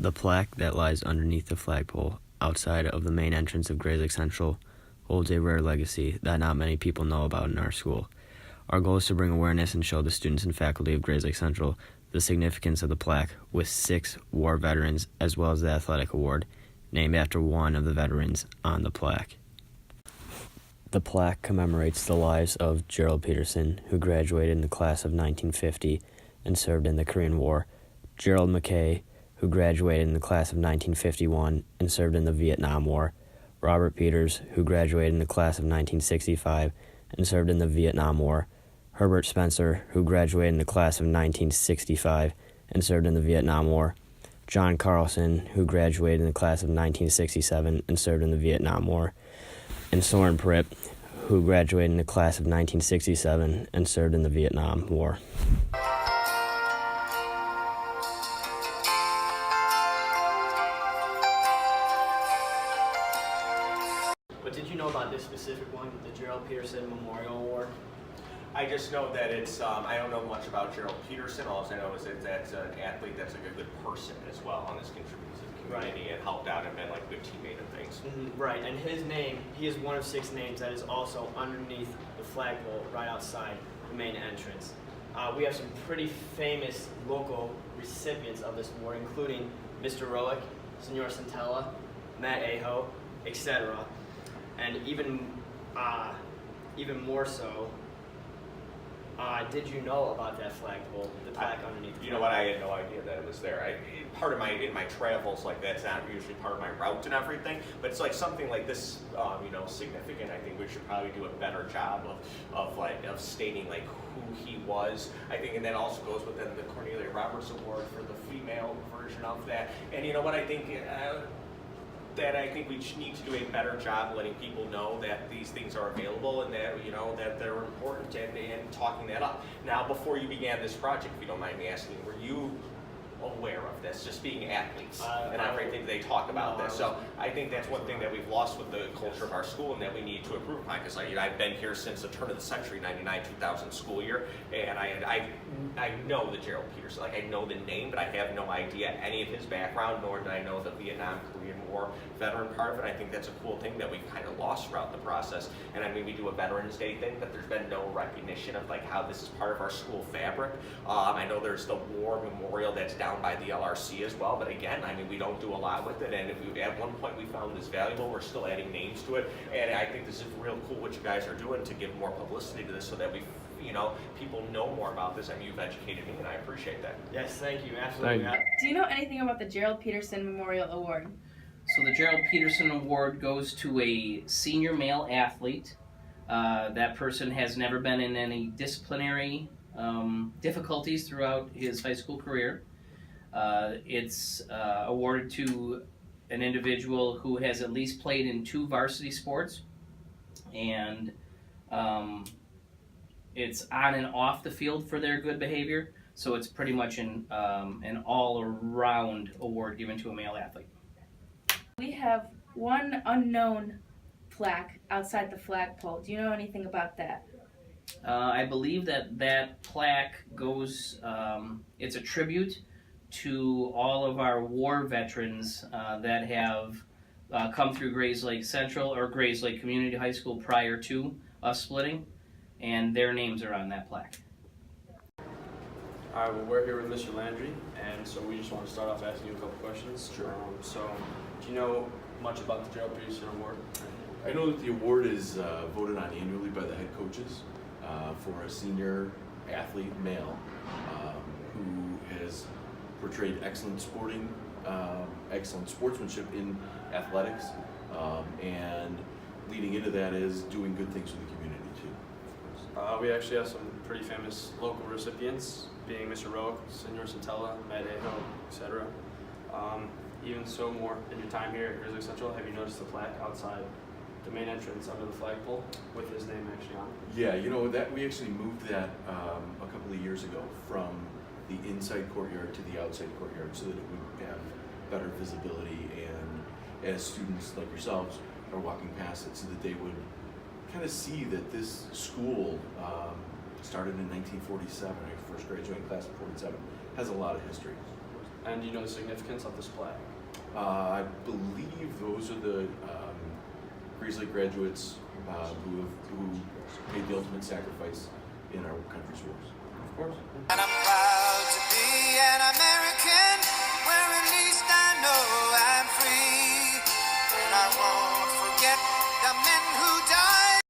The plaque that lies underneath the flagpole outside of the main entrance of Grays Lake Central holds a rare legacy that not many people know about in our school. Our goal is to bring awareness and show the students and faculty of Grays Lake Central the significance of the plaque, with 6 war veterans as well as the athletic award, named after one of the veterans on the plaque. The plaque commemorates the lives of Gerald Peterson, who graduated in the class of 1950 and served in the Korean War, Gerald McKay, who graduated in the class of 1951 and served in the Vietnam War, Robert Peters, who graduated in the class of 1965 and served in the Vietnam War, Herbert Spencer, who graduated in the class of 1965 and served in the Vietnam War, John Carlson, who graduated in the class of 1967 and served in the Vietnam War, and Soren Pritt, who graduated in the class of 1967 and served in the Vietnam War. But did you know about this specific one, the Gerald Peterson Memorial Award? I just know that it's, I don't know much about Gerald Peterson. All I know is that that's an athlete that's like a good person as well, and has contributed to the community and helped out and been like a good teammate and things. Right, and his name, he is one of 6 names that is also underneath the flagpole right outside the main entrance. We have some pretty famous local recipients of this award, including Mr. Roick, Senor Centella, Matt Aho, etc. And even more so, did you know about that flagpole, the plaque underneath? You know what? I had no idea that it was there. Part of in my travels, like that's not usually part of my route and everything. But it's like something like this, significant. I think we should probably do a better job of stating like who he was. I think, and that also goes with the Cornelia Roberts Award for the female version of that. And you know what? I think we need to do a better job letting people know that these things are available and that that they're important and talking that up. Now, before you began this project, if you don't mind me asking, were you aware of this, just being athletes and everything they talk about this? So I think that's one thing that we've lost with the culture of our school and that we need to improve upon, because I've been here since the turn of the century, 99-2000 school year, and I know the Gerald Peterson, like I know the name, but I have no idea any of his background, nor did I know the Vietnam, Korean War veteran part of it. I think that's a cool thing that we've kind of lost throughout the process. And I mean, we do a Veterans Day thing, but there's been no recognition of like how this is part of our school fabric. I know there's the war memorial that's down by the LRC as well, but again, I mean, we don't do a lot with it, and at one point we found this valuable. We're still adding names to it, and I think this is real cool what you guys are doing to give more publicity to this so that people know more about this. I mean, you've educated me, and I appreciate that. Yes, thank you, absolutely. Do you know anything about the Gerald Peterson Memorial Award? So the Gerald Peterson Award goes to a senior male athlete. That person has never been in any disciplinary difficulties throughout his high school career. It's awarded to an individual who has at least played in 2 varsity sports, and it's on and off the field for their good behavior. So it's pretty much an all-around award given to a male athlete. We have one unknown plaque outside the flagpole. Do you know anything about that? I believe that plaque goes, it's a tribute to all of our war veterans that have come through Grays Lake Central or Grays Lake Community High School prior to us splitting, and their names are on that plaque. All right, well, we're here with Mr. Landry, and so we just want to start off asking you a couple questions. Sure. So, do you know much about the Gerald Peterson Award? I know that the award is voted on annually by the head coaches for a senior athlete male who has portrayed excellent sportsmanship in athletics, and leading into that is doing good things for the community too. We actually have some pretty famous local recipients, being Mr. Roick, Senor Centella, Matt Aho, etc. Even so, more in your time here at Grays Lake Central, have you noticed the plaque outside the main entrance under the flagpole with his name actually on it? Yeah, that we actually moved that a couple of years ago from the inside courtyard to the outside courtyard so that it would have better visibility, and as students like yourselves are walking past it, so that they would kind of see that this school started in 1947, our first graduating class of 47, has a lot of history. And do you know the significance of this plaque? I believe those are the Grizzly graduates who made the ultimate sacrifice in our country's wars. Of course. And I'm proud to be an American.